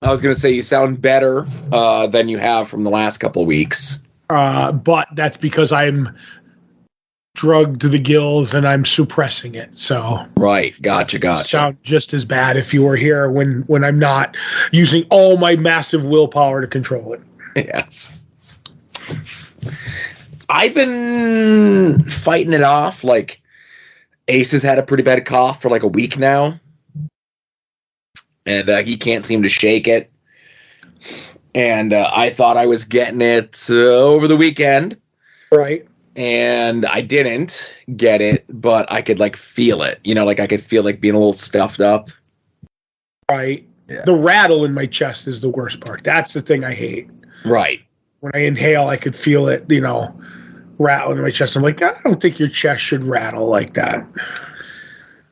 I was going to say you sound better than you have from the last couple of weeks. But that's because I'm drugged to the gills and I'm suppressing it. So right, gotcha. Sound just as bad if you were here when I'm not using all my massive willpower to control it. Yes. I've been fighting it off. Like, Ace has had a pretty bad cough for like a week now. And he can't seem to shake it. And I thought I was getting it over the weekend. Right. And I didn't get it, but I could like feel it. You know, like I could feel like being a little stuffed up. Right. Yeah. The rattle in my chest is the worst part. That's the thing I hate. Right. When I inhale, I could feel it, rattle in my chest. I'm like, I don't think your chest should rattle like that.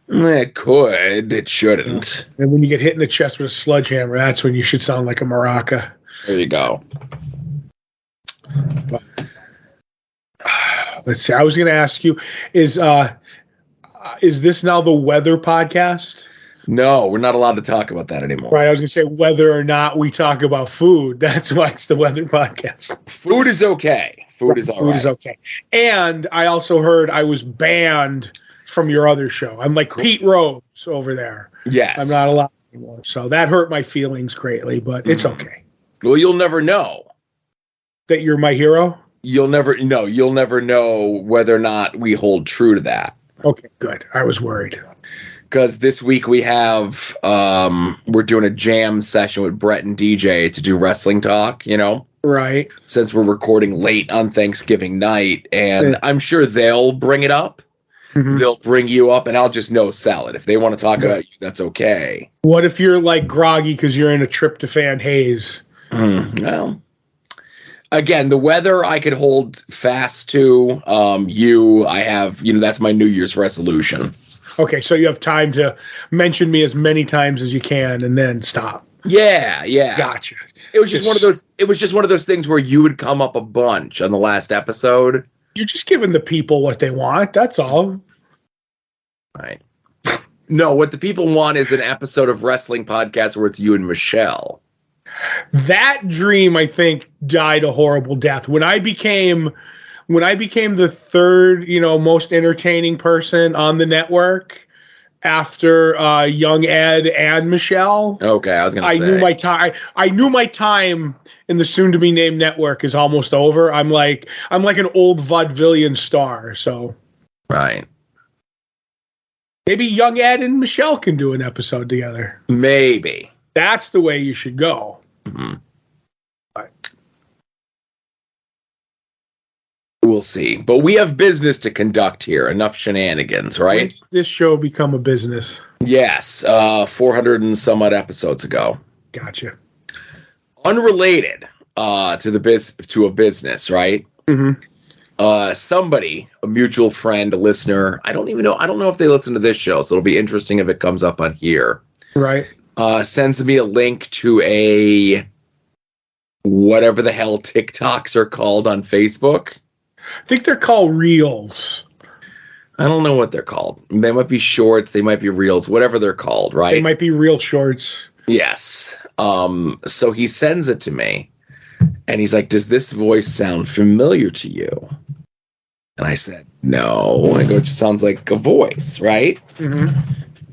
It could. It shouldn't. And when you get hit in the chest with a sledgehammer, that's when you should sound like a maraca. There you go. But, let's see. I was going to ask you, is this now the weather podcast? No, we're not allowed to talk about that anymore. Right. I was going to say whether or not we talk about food. That's why it's the weather podcast. Food is okay. Food is all right. Food is okay. And I also heard I was banned from your other show. I'm like Pete Rose over there. Yes. I'm not allowed anymore. So that hurt my feelings greatly, but it's okay. Well, you'll never know. That you're my hero? You'll never know whether or not we hold true to that. Okay, good. I was worried. Because this week we have, we're doing a jam session with Brett and DJ to do wrestling talk, Right. Since we're recording late on Thanksgiving night. And I'm sure they'll bring it up. Mm-hmm. They'll bring you up, and I'll just no-sell it. If they want to talk about you, that's okay. What if you're like groggy because you're in a tryptophan haze? Well, again, the weather I could hold fast to. I have, that's my New Year's resolution. Okay, so you have time to mention me as many times as you can, and then stop. Yeah. Gotcha. It was just one of those. It was just one of those things where you would come up a bunch on the last episode. You're just giving the people what they want. That's all. Right. No, what the people want is an episode of Wrestling Podcast where it's you and Michelle. That dream, I think, died a horrible death. When I became the third, most entertaining person on the network after Young Ed and Michelle. Okay, I was going to say. I knew my time in the soon-to-be named network is almost over. I'm like an old vaudevillian star. So right. Maybe Young Ed and Michelle can do an episode together. Maybe. That's the way you should go. Mm-hmm. We'll see. But we have business to conduct here. Enough shenanigans, right? When did this show become a business? Yes. 400 and some odd episodes ago. Gotcha. Unrelated to a business, right? Mm-hmm. Somebody, a mutual friend, a listener, I don't know if they listen to this show, so it'll be interesting if it comes up on here. Right. Sends me a link to a whatever the hell TikToks are called on Facebook. I think they're called Reels. I don't know what they're called. They might be shorts, they might be Reels, whatever they're called, right? They might be Reel Shorts. Yes. So he sends it to me, and he's like, "Does this voice sound familiar to you?" And I said, "No." I go, "It just sounds like a voice, right?" Mm-hmm.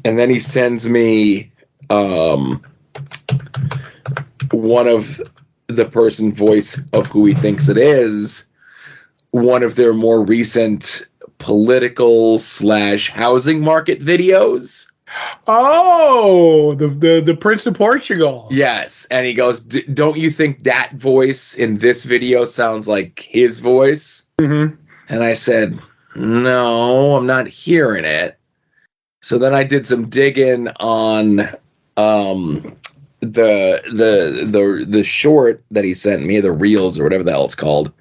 And then he sends me one of the person voice of who he thinks it is, one of their more recent political / housing market videos. Oh, the Prince of Portugal. Yes. And he goes, "Don't you think that voice in this video sounds like his voice?" Mm-hmm. And I said, "No, I'm not hearing it." So then I did some digging on the short that he sent me, the Reels or whatever the hell it's called.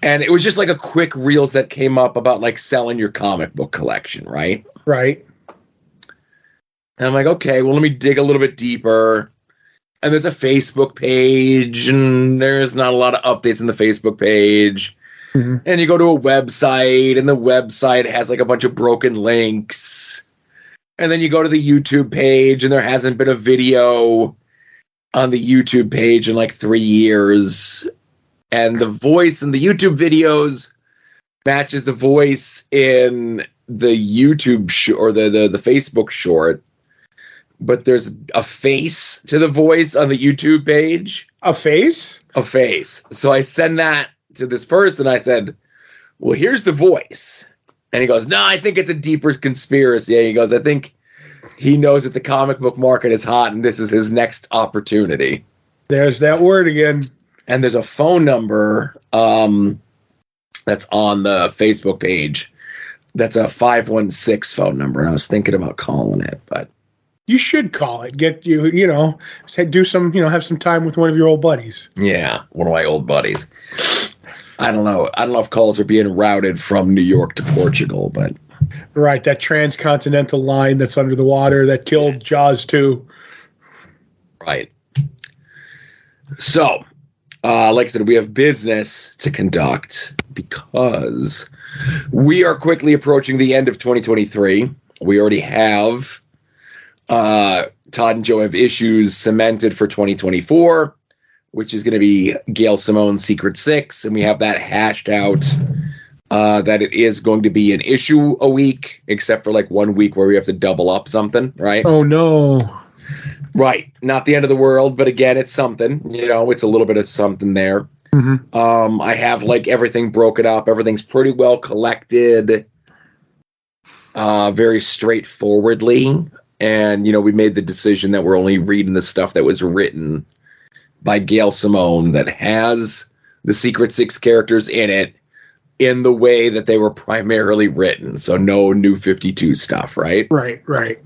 And it was just like a quick Reels that came up about like selling your comic book collection, right? Right. And I'm like, okay, well, let me dig a little bit deeper. And there's a Facebook page, and there's not a lot of updates in the Facebook page. Mm-hmm. And you go to a website, and the website has like a bunch of broken links. And then you go to the YouTube page, and there hasn't been a video. on the YouTube page in like 3 years. And the voice in the YouTube videos matches the voice in the YouTube or the Facebook short. But there's a face to the voice on the YouTube page. A face? A face. So I send that to this person. I said, well, here's the voice. And he goes, no, I think it's a deeper conspiracy. And he goes, I think he knows that the comic book market is hot and this is his next opportunity. There's that word again. And there's a phone number that's on the Facebook page. That's a 516 phone number. And I was thinking about calling it, but. You should call it. Do some, have some time with one of your old buddies. Yeah, one of my old buddies. I don't know if calls are being routed from New York to Portugal, but. Right, that transcontinental line that's under the water that killed Jaws 2. Right. So, like I said, we have business to conduct because we are quickly approaching the end of 2023. We already have Todd and Joe have issues cemented for 2024, which is going to be Gail Simone's Secret Six, and we have that hashed out that it is going to be an issue a week, except for like 1 week where we have to double up something, right? Oh, no. Right. Not the end of the world, but again, it's something. It's a little bit of something there. Mm-hmm. I have like everything broken up. Everything's pretty well collected, very straightforwardly. And, we made the decision that we're only reading the stuff that was written by Gail Simone that has the Secret Six characters in it in the way that they were primarily written. So no New 52 stuff, right? Right.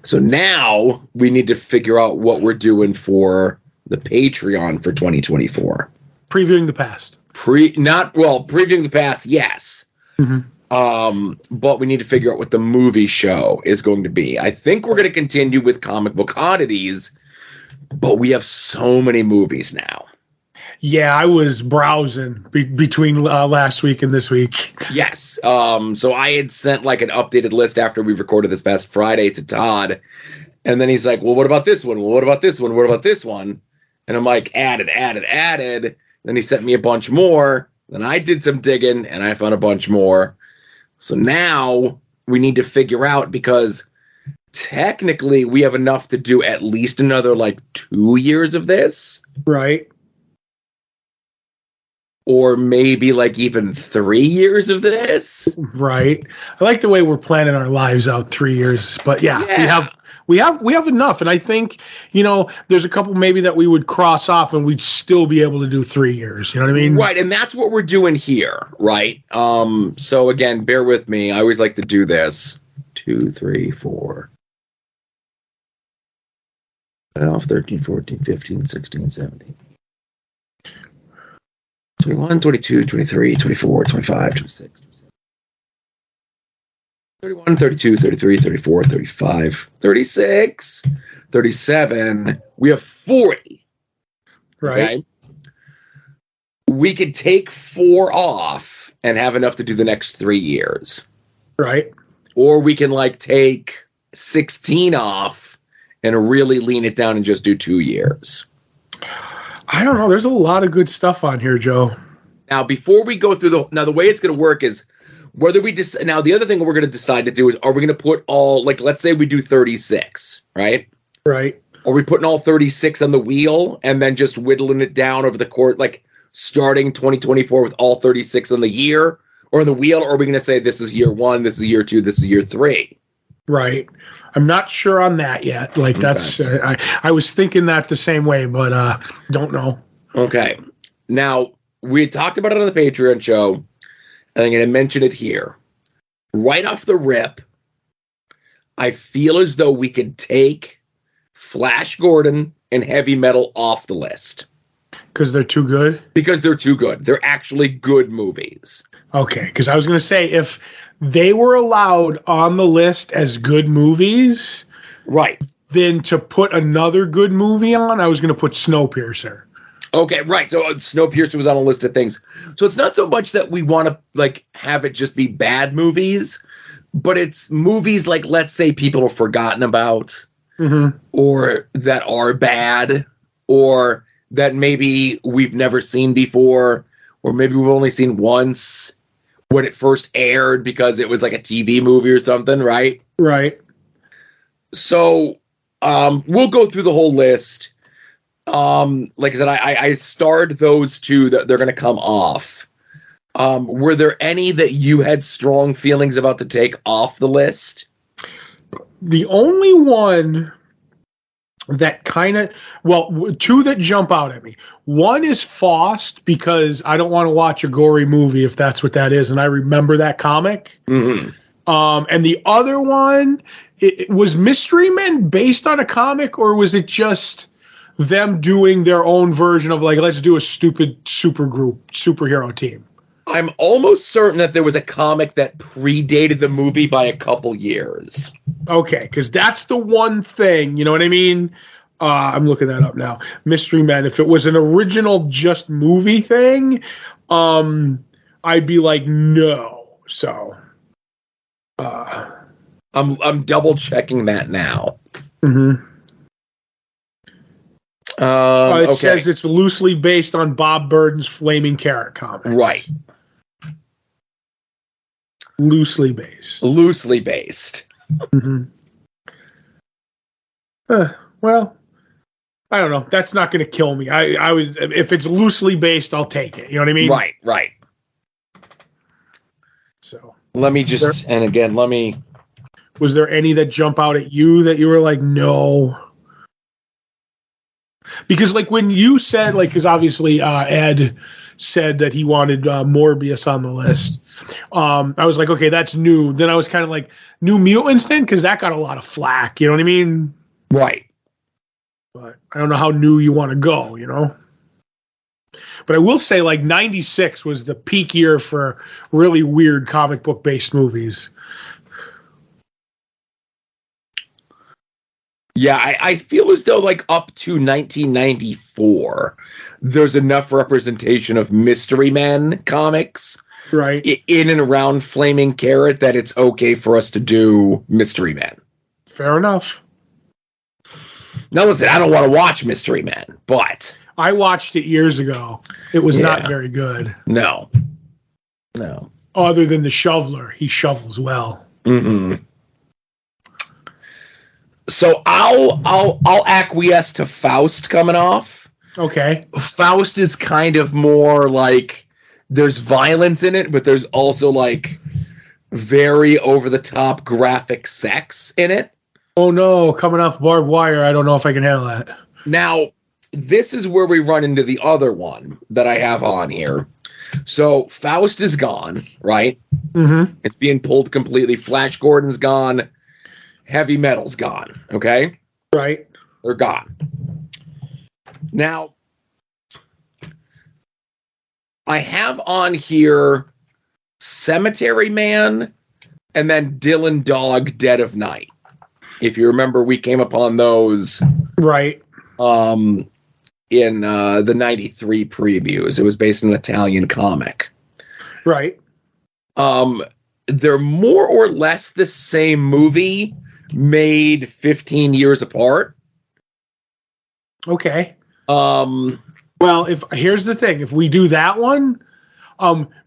So now we need to figure out what we're doing for the Patreon for 2024. Previewing the past. Previewing the past, yes. Mm-hmm. But we need to figure out what the movie show is going to be. I think we're going to continue with comic book oddities, but we have so many movies now. Yeah, I was browsing between last week and this week. Yes. So I had sent like an updated list after we recorded this past Friday to Todd. And then he's like, well, what about this one? Well, what about this one? What about this one? And I'm like, added. Then he sent me a bunch more. Then I did some digging and I found a bunch more. So now we need to figure out, because technically we have enough to do at least another like 2 years of this. Right. Or maybe like even 3 years of this. Right. I like the way we're planning our lives out 3 years. But yeah. We have enough. And I think, there's a couple maybe that we would cross off and we'd still be able to do 3 years. You know what I mean? Right. And that's what we're doing here. Right. So again, bear with me. I always like to do this. 2, 3, 4. 12, 13, 14, 15, 16, 17. 21, 22, 23, 24, 25, 26, 27, 31, 32, 33, 34, 35, 36, 37. We have 40. Right. Okay? We could take 4 off and have enough to do the next 3 years. Right. Or we can like take 16 off and really lean it down and just do 2 years. I don't know. There's a lot of good stuff on here, Joe. Now, before we go through the way it's going to work is whether we just, now the other thing we're going to decide to do is, are we going to put all, like, let's say we do 36, right? Right. Are we putting all 36 on the wheel and then just whittling it down over the course, like starting 2024 with all 36 on the year or the wheel? Or are we going to say this is year 1, this is year 2, this is year 3? Right. I'm not sure on that yet. Like that's, I was thinking that the same way, but don't know. Okay. Now, we talked about it on the Patreon show, and I'm going to mention it here. Right off the rip, I feel as though we could take Flash Gordon and Heavy Metal off the list. Because they're too good? Because they're too good. They're actually good movies. Okay, because I was going to say, if they were allowed on the list as good movies, right, then to put another good movie on, I was going to put Snowpiercer. Okay, right. So Snowpiercer was on a list of things. So it's not so much that we want to like have it just be bad movies, but it's movies like, let's say, people have forgotten about, mm-hmm. or that are bad, or that maybe we've never seen before, or maybe we've only seen once when it first aired because it was like a TV movie or something, right? Right. So we'll go through the whole list. Like I said, I starred those two that they're going to come off. Were there any that you had strong feelings about to take off the list? The only one that two that jump out at me. One is Faust, because I don't want to watch a gory movie if that's what that is, and I remember that comic. Mm-hmm. And the other one, was Mystery Men based on a comic, or was it just them doing their own version of, like, let's do a stupid superhero team? I'm almost certain that there was a comic that predated the movie by a couple years. Okay, because that's the one thing, you know what I mean? I'm looking that up now. Mystery Men. If it was an original just movie thing, I'd be like, no. So, I'm double checking that now. Mm-hmm. It Okay. says it's loosely based on Bob Burden's Flaming Carrot comics. Right. Loosely based. Mm-hmm. Well, I don't know. That's not going to kill me. I was, if it's loosely based, I'll take it. You know what I mean? Right. So let me just, and again, was there any that jump out at you that you were like, no? Because, like, when you said, like, because obviously Ed said that he wanted Morbius on the list, I was like, okay, that's new. Then I was kind of like, New Mutants then? Because that got a lot of flack. You know what I mean? Right. But I don't know how new you want to go, you know? But I will say, like, 96 was the peak year for really weird comic book-based movies. Yeah, I feel as though, like, up to 1994, there's enough representation of Mystery Men comics, right, in and around Flaming Carrot that it's okay for us to do Mystery Men. Fair enough. Now, listen, I don't want to watch Mystery Men, but I watched it years ago. It was not very good. No. Other than the shoveler, he shovels well. Mm-hmm. So I'll acquiesce to Faust coming off. Okay. Faust is kind of more like there's violence in it, but there's also like very over the top graphic sex in it. Oh no, coming off barbed wire, I don't know if I can handle that. Now, this is where we run into the other one that I have on here. So Faust is gone, right? Mm-hmm. It's being pulled completely. Flash Gordon's gone. Heavy Metal's gone, okay? Right. They're gone. Now, I have on here Cemetery Man and then Dylan Dog Dead of Night. If you remember, we came upon those right in the 93 previews. It was based on an Italian comic. Right. They're more or less the same movie made 15 years apart. Okay. Well, here's the thing, if we do that one,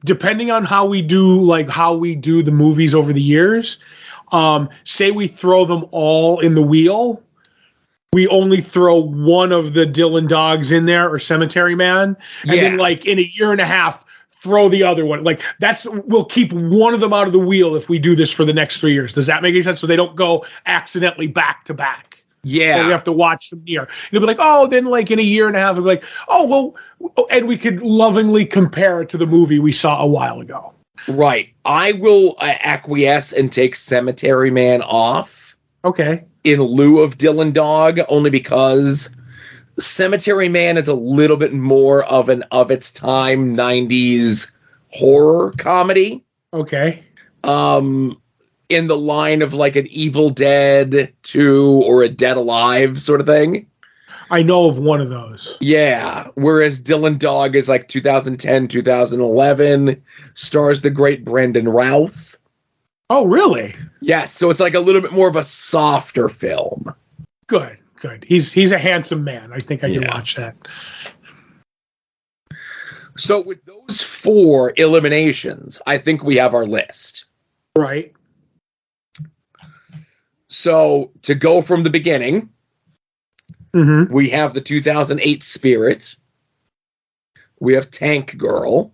depending on how we do the movies over the years, say we throw them all in the wheel, we only throw one of the Dylan Dogs in there or Cemetery Man, and then like in a year and a half throw the other one. Like we'll keep one of them out of the wheel if we do this for the next 3 years. Does that make any sense? So they don't go accidentally back to back. Yeah. So we have to watch them near. It'll be like, oh, then like in a year and a half, it'll be like, oh, well, and we could lovingly compare it to the movie we saw a while ago. Right. I will acquiesce and take Cemetery Man off. Okay. In lieu of Dylan Dog, only because Cemetery Man is a little bit more of an of its time 90s horror comedy. Okay. In the line of like an Evil Dead 2 or a Dead Alive sort of thing. I know of one of those. Yeah. Whereas Dylan Dog is like 2010, 2011, stars the great Brendan Routh. Oh, really? Yes. So it's like a little bit more of a softer film. Good. Good. He's a handsome man. I think I can watch that. So with those 4 eliminations, I think we have our list. Right. So to go from the beginning, we have the 2008 Spirit. We have Tank Girl.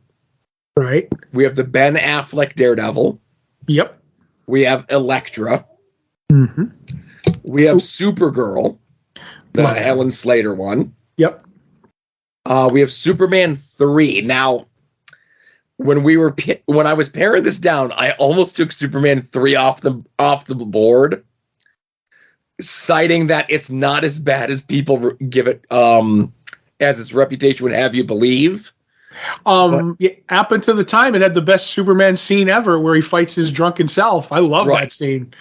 Right. We have the Ben Affleck Daredevil. Yep. We have Elektra. Mm-hmm. We have Supergirl, the Helen Slater one. Yep. We have Superman 3. Now, when I was paring this down, I almost took Superman 3 off the board, citing that it's not as bad as people give it, as its reputation would have you believe. Up until the time, it had the best Superman scene ever, where he fights his drunken self. I love that scene.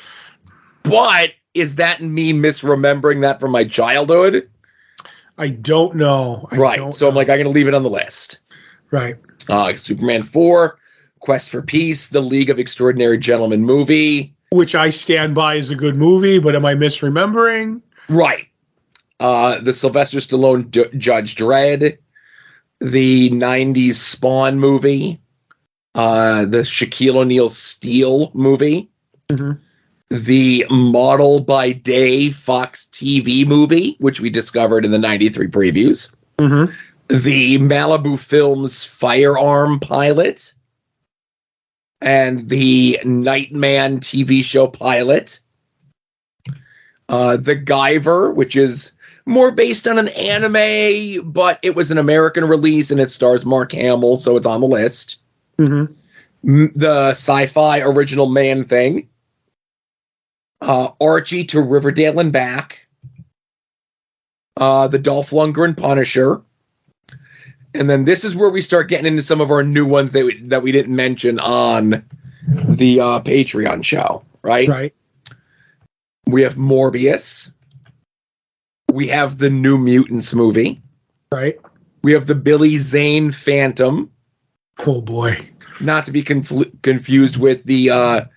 But is that me misremembering that from my childhood? I don't know. I'm like, I'm going to leave it on the list. Right. Superman 4, Quest for Peace, The League of Extraordinary Gentlemen movie. Which I stand by as a good movie, but am I misremembering? Right. The Sylvester Stallone Judge Dredd, the 90s Spawn movie, the Shaquille O'Neal Steel movie, the Model by Day Fox TV movie, which we discovered in the 93 previews, the Malibu Films Firearm pilot, and the Nightman TV show pilot, the Guyver, which is more based on an anime, but it was an American release and it stars Mark Hamill, so it's on the list. The sci-fi original Man Thing, Archie to Riverdale and Back, the Dolph Lundgren Punisher, and then this is where we start getting into some of our new ones that we didn't mention on the Patreon show, right? Right. We have Morbius. We have the New Mutants movie. Right. We have the Billy Zane Phantom. Oh, boy. Not to be confused with the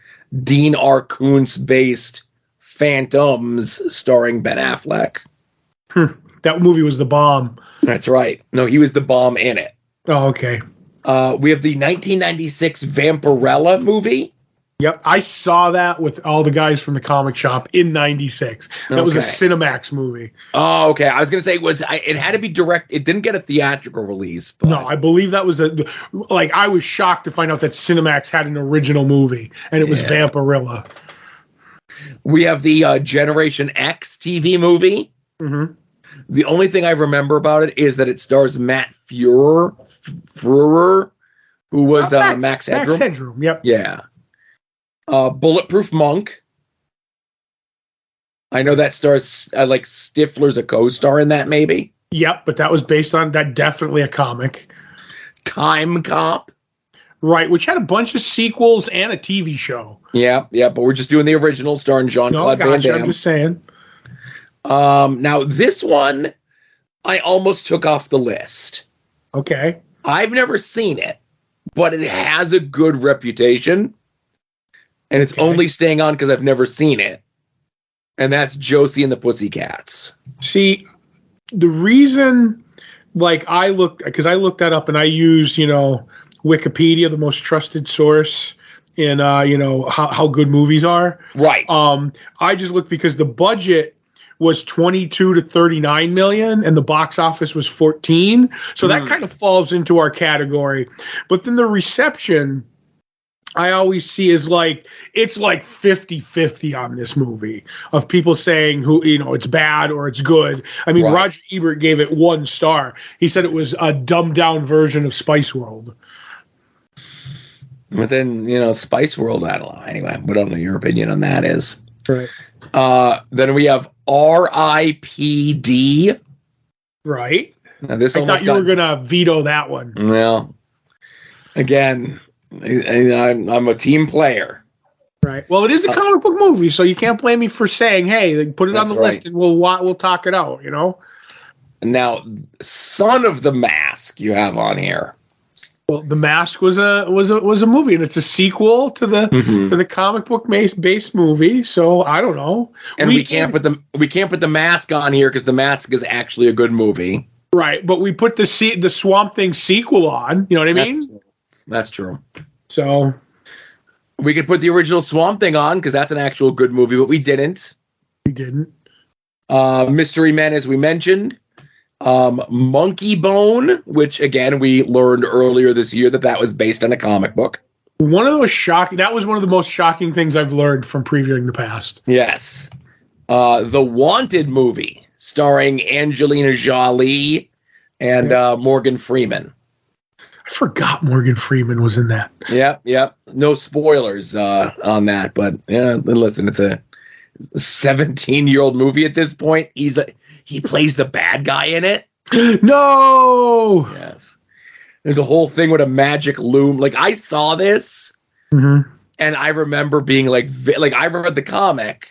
Dean R. Koontz-based Phantoms starring Ben Affleck. That movie was the bomb. That's right. No, he was the bomb in it. Oh, okay. We have the 1996 Vampirella movie. Yep, I saw that with all the guys from the comic shop in '96. That was a Cinemax movie. Oh, okay. I was going to say it had to be direct. It didn't get a theatrical release. But... No, I believe that was I was shocked to find out that Cinemax had an original movie, and it was Vampirella. We have the Generation X TV movie. The only thing I remember about it is that it stars Matt Fuhrer, who was Max Headroom. Max Headroom, yep. Yeah. Bulletproof Monk. I know that stars like Stifler's a co-star in that, maybe. Yep, but that was based on that. Definitely a comic. Time Cop. Right, which had a bunch of sequels and a TV show. Yeah, but we're just doing the original starring Jean-Claude Van Damme. I'm just saying. Now this one, I almost took off the list. Okay. I've never seen it, but it has a good reputation. And it's only staying on because I've never seen it. And that's Josie and the Pussycats. See, the reason, I looked that up and I used, Wikipedia, the most trusted source in, how good movies are. Right. I just looked because the budget was 22 to 39 million and the box office was 14. So that kind of falls into our category. But then the reception, I always see is it's 50-50 on this movie of people saying it's bad or it's good. I mean, Roger Ebert gave it 1 star. He said it was a dumbed down version of Spice World. But then, Spice World, I don't know. Anyway, what I don't know your opinion on that is. Right. Then we have R.I.P.D. Right. Now this I thought you were going to veto that one. Well, again, I'm a team player. Right. Well, it is a comic book movie, so you can't blame me for saying, "Hey, put it on the list and we'll talk it out." Now, Son of the Mask you have on here. Well, The Mask was a movie, and it's a sequel to the comic book based movie. So I don't know. And we can't put the Mask on here because The Mask is actually a good movie. Right, but we put the Swamp Thing sequel on. You know what I mean? That's true. So we could put the original Swamp Thing on because that's an actual good movie, but we didn't. We didn't. Mystery Men, as we mentioned. Monkey Bone, which again we learned earlier this year that was based on a comic book. That was one of the most shocking things I've learned from previewing the past. Yes. The Wanted movie, starring Angelina Jolie and Morgan Freeman. I forgot Morgan Freeman was in that. Yep. No spoilers on that, but listen, it's a 17-year-old movie at this point. He plays the bad guy in it. No. Yes. There's a whole thing with a magic loom. Like, I saw this, and I remember being like I read the comic,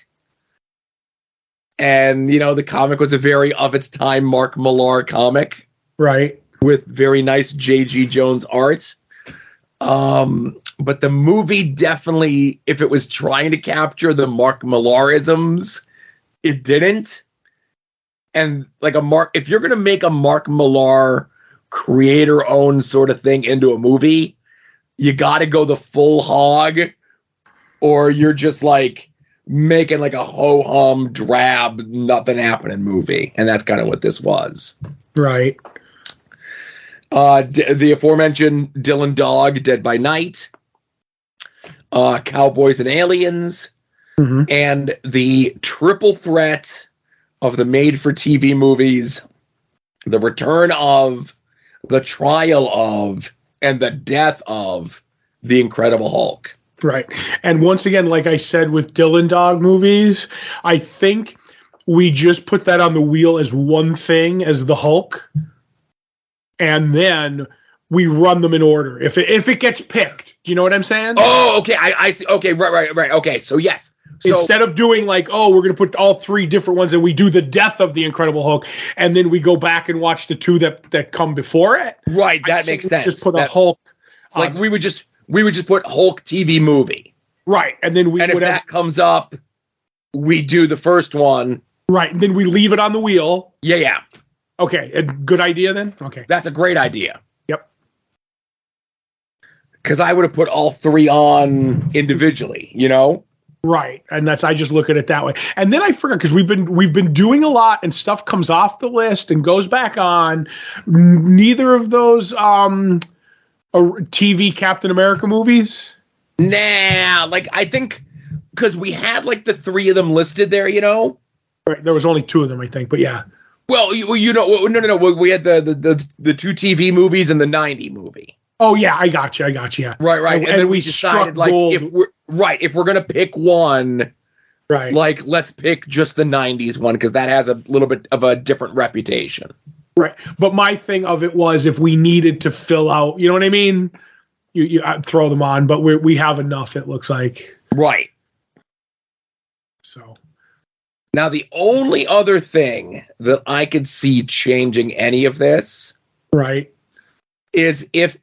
and the comic was a very of its time Mark Millar comic, right? With very nice J.G. Jones art. But the movie definitely, if it was trying to capture the Mark Millarisms, it didn't. And if you're going to make a Mark Millar creator-owned sort of thing into a movie, you got to go the full hog, or you're just making a ho-hum, drab, nothing happening movie. And that's kind of what this was. Right. The aforementioned Dylan Dog, Dead by Night, Cowboys and Aliens, and the triple threat of the made-for-TV movies, the return of, the trial of, and the death of the Incredible Hulk. Right. And once again, like I said with Dylan Dog movies, I think we just put that on the wheel as one thing, as the Hulk, and then we run them in order. If it gets picked, do you know what I'm saying? Oh, okay. I see. Okay, right. Okay, so yes. So, instead of doing we're going to put all three different ones and we do the death of the Incredible Hulk and then we go back and watch the two that come before it. Right, that makes sense. Just put a Hulk. We would just put Hulk TV movie. Right, and then if that comes up, we do the first one. Right, and then we leave it on the wheel. Yeah. Okay, a good idea then? Okay. That's a great idea. Yep. Because I would have put all three on individually, Right, and I just look at it that way. And then I forgot, because we've been doing a lot, and stuff comes off the list and goes back on. Neither of those TV Captain America movies. Nah, I think because we had the three of them listed there, Right, there was only two of them, I think, but yeah. Well, no. We had the two TV movies and the 90 movie. Oh yeah, I got you. Yeah. Right. And then we decided if we're gonna pick one, right? Let's pick just the 90s one because that has a little bit of a different reputation. Right. But my thing of it was if we needed to fill out, you know what I mean? You throw them on, but we have enough. It looks like. Right. So. Now the only other thing that I could see changing any of this, right, is if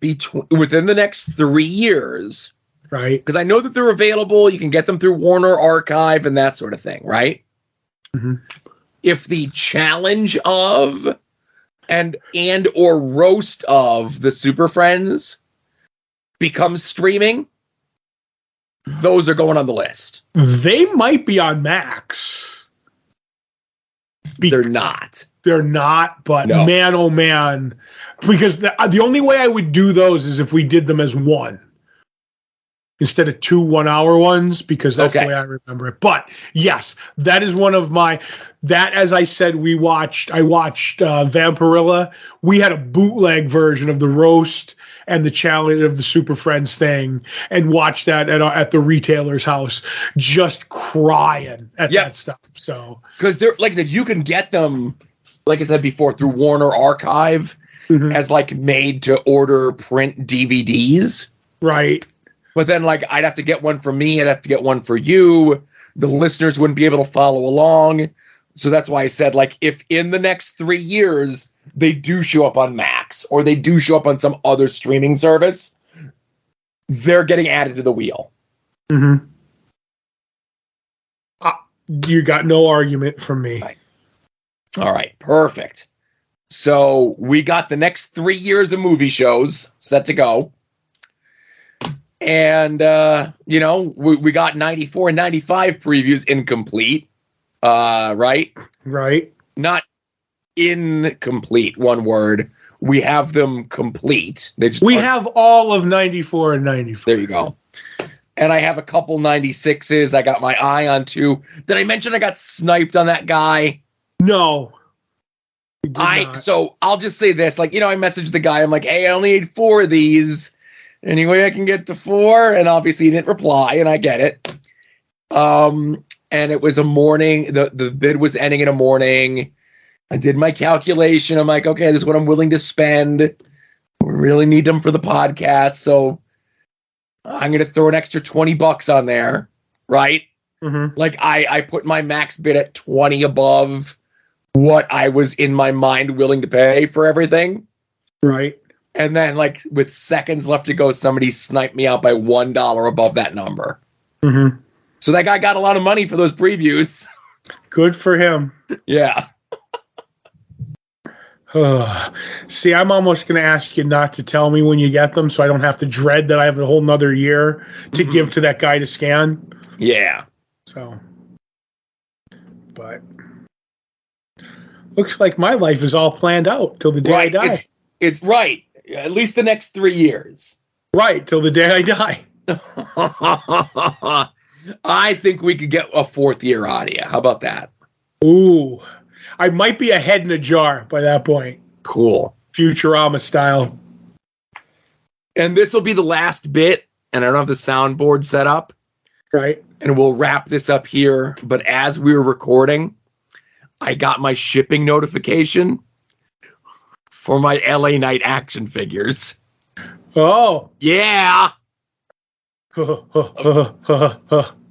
within the next 3 years, right? Because I know that they're available. You can get them through Warner Archive and that sort of thing, right? Mm-hmm. If the challenge of and or roast of the Super Friends becomes streaming, those are going on the list. They might be on Max. They're not. They're not, but no. Man, oh man. Because the only way I would do those is if we did them as one. Instead of 2 1-hour ones, because that's the way I remember it. But yes, that is one of as I said, I watched Vampirilla. We had a bootleg version of the roast and the challenge of the Super Friends thing and watched that at the retailer's house, just crying at that stuff. So, because they're, like I said, you can get them, like I said before, through Warner Archive as made to order print DVDs. Right. But then, I'd have to get one for me. I'd have to get one for you. The listeners wouldn't be able to follow along. So that's why I said, if in the next 3 years they do show up on Max or they do show up on some other streaming service, they're getting added to the wheel. Mm-hmm. You got no argument from me. Right. All right, perfect. So we got the next 3 years of movie shows set to go. And, we got 94 and 95 previews incomplete. Right? Right. Not incomplete, one word. We have them complete. We have all of 94 and 95. There you go. And I have a couple 96s. I got my eye on 2. Did I mention I got sniped on that guy? No. So I'll just say this. I messaged the guy. I'm like, hey, I only need 4 of these. Any way I can get to 4? And obviously he didn't reply, and I get it. And it was a morning. The bid was ending in a morning. I did my calculation. I'm like, okay, this is what I'm willing to spend. We really need them for the podcast. So I'm going to throw an extra $20 on there. Right. Mm-hmm. I put my max bid at 20 above what I was in my mind willing to pay for everything. Right. And then with seconds left to go, somebody sniped me out by $1 above that number. Mm-hmm. So that guy got a lot of money for those previews. Good for him. Yeah. See, I'm almost going to ask you not to tell me when you get them so I don't have to dread that I have a whole nother year to give to that guy to scan. Yeah. So, but looks like my life is all planned out till the day I die. It's right. At least the next 3 years. Right, till the day I die. I think we could get a 4th year out of you. How about that? Ooh. I might be a head in a jar by that point. Cool. Futurama style. And this will be the last bit, and I don't have the soundboard set up. Right. And we'll wrap this up here. But as we were recording, I got my shipping notification for my LA Knight action figures. Oh. Yeah.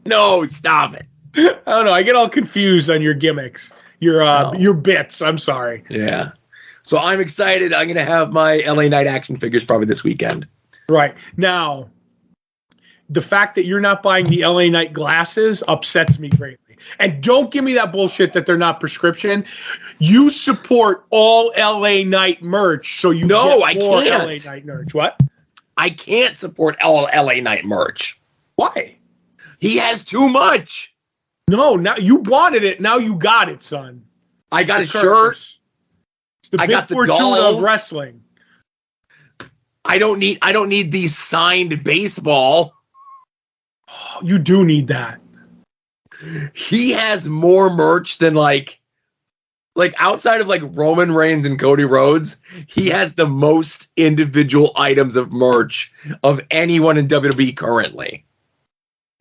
No, stop it. I don't know. I get all confused on your gimmicks. Your bits. I'm sorry. Yeah. So I'm excited. I'm going to have my LA Knight action figures probably this weekend. Right. Now, the fact that you're not buying the LA Knight glasses upsets me greatly. And don't give me that bullshit that they're not prescription. You support all LA Knight merch, so you get more LA Knight merch. What? I can't support all LA Knight merch. Why? He has too much. No, now you wanted it. Now you got it, son. I got a shirt. It's the big Fortuna of wrestling. I don't need the signed baseball. Oh, you do need that. He has more merch than outside of Roman Reigns and Cody Rhodes. He has the most individual items of merch of anyone in WWE currently.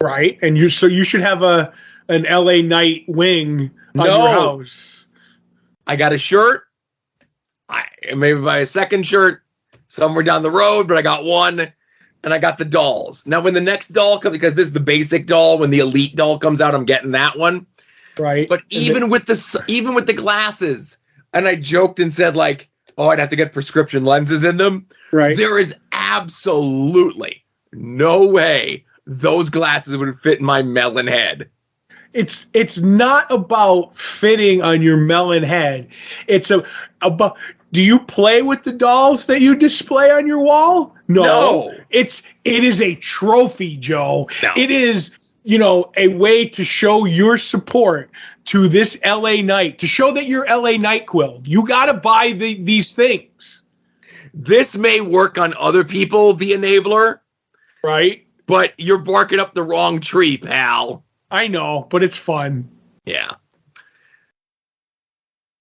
Right, and you should have an LA Knight wing on your house. I got a shirt. I maybe buy a second shirt somewhere down the road, but I got one, and I got the dolls. Now, when the next doll comes, because this is the basic doll, when the elite doll comes out, I'm getting that one. Right. But even with the glasses, and I joked and said I'd have to get prescription lenses in them. Right. There is absolutely no way those glasses would fit in my melon head. It's not about fitting on your melon head. It's about. Do you play with the dolls that you display on your wall? No. It is a trophy, Joe. No. It is, a way to show your support to this LA Knight, to show that you're LA Knight Quill. You got to buy these things. This may work on other people, the enabler. Right. But you're barking up the wrong tree, pal. I know, but it's fun. Yeah.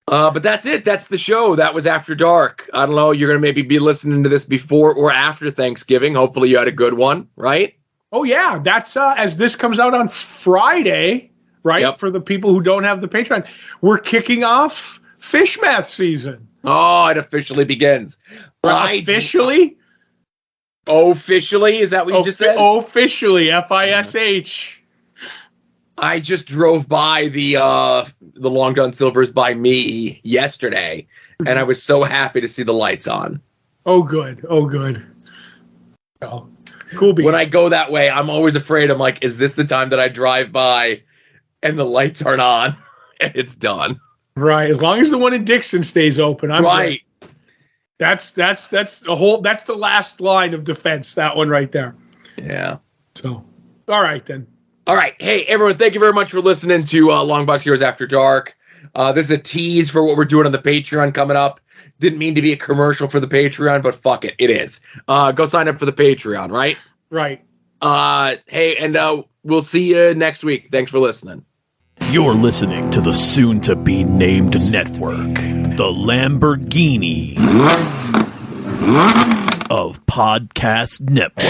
But that's it. That's the show. That was After Dark. I don't know. You're going to maybe be listening to this before or after Thanksgiving. Hopefully you had a good one, right? Oh, yeah. That's as this comes out on Friday, right? Yep. For the people who don't have the Patreon. We're kicking off Fish Math season. Oh, it officially begins. Officially? Officially? Is that what you just said? Officially. FISH. I just drove by the Long John Silver's by me yesterday, and I was so happy to see the lights on. Oh, good. Oh, good. Oh, cool beans. When I go that way, I'm always afraid. I'm like, is this the time that I drive by and the lights aren't on and it's done? Right. As long as the one in Dixon stays open, I'm right. Good. That's the last line of defense. That one right there. Yeah. So, all right then. All right. Hey, everyone, thank you very much for listening to Longbox Heroes After Dark. This is a tease for what we're doing on the Patreon coming up. Didn't mean to be a commercial for the Patreon, but fuck it. It is. Go sign up for the Patreon, right? Right. Hey, and we'll see you next week. Thanks for listening. You're listening to the soon-to-be-named network, the Lamborghini of podcast networks.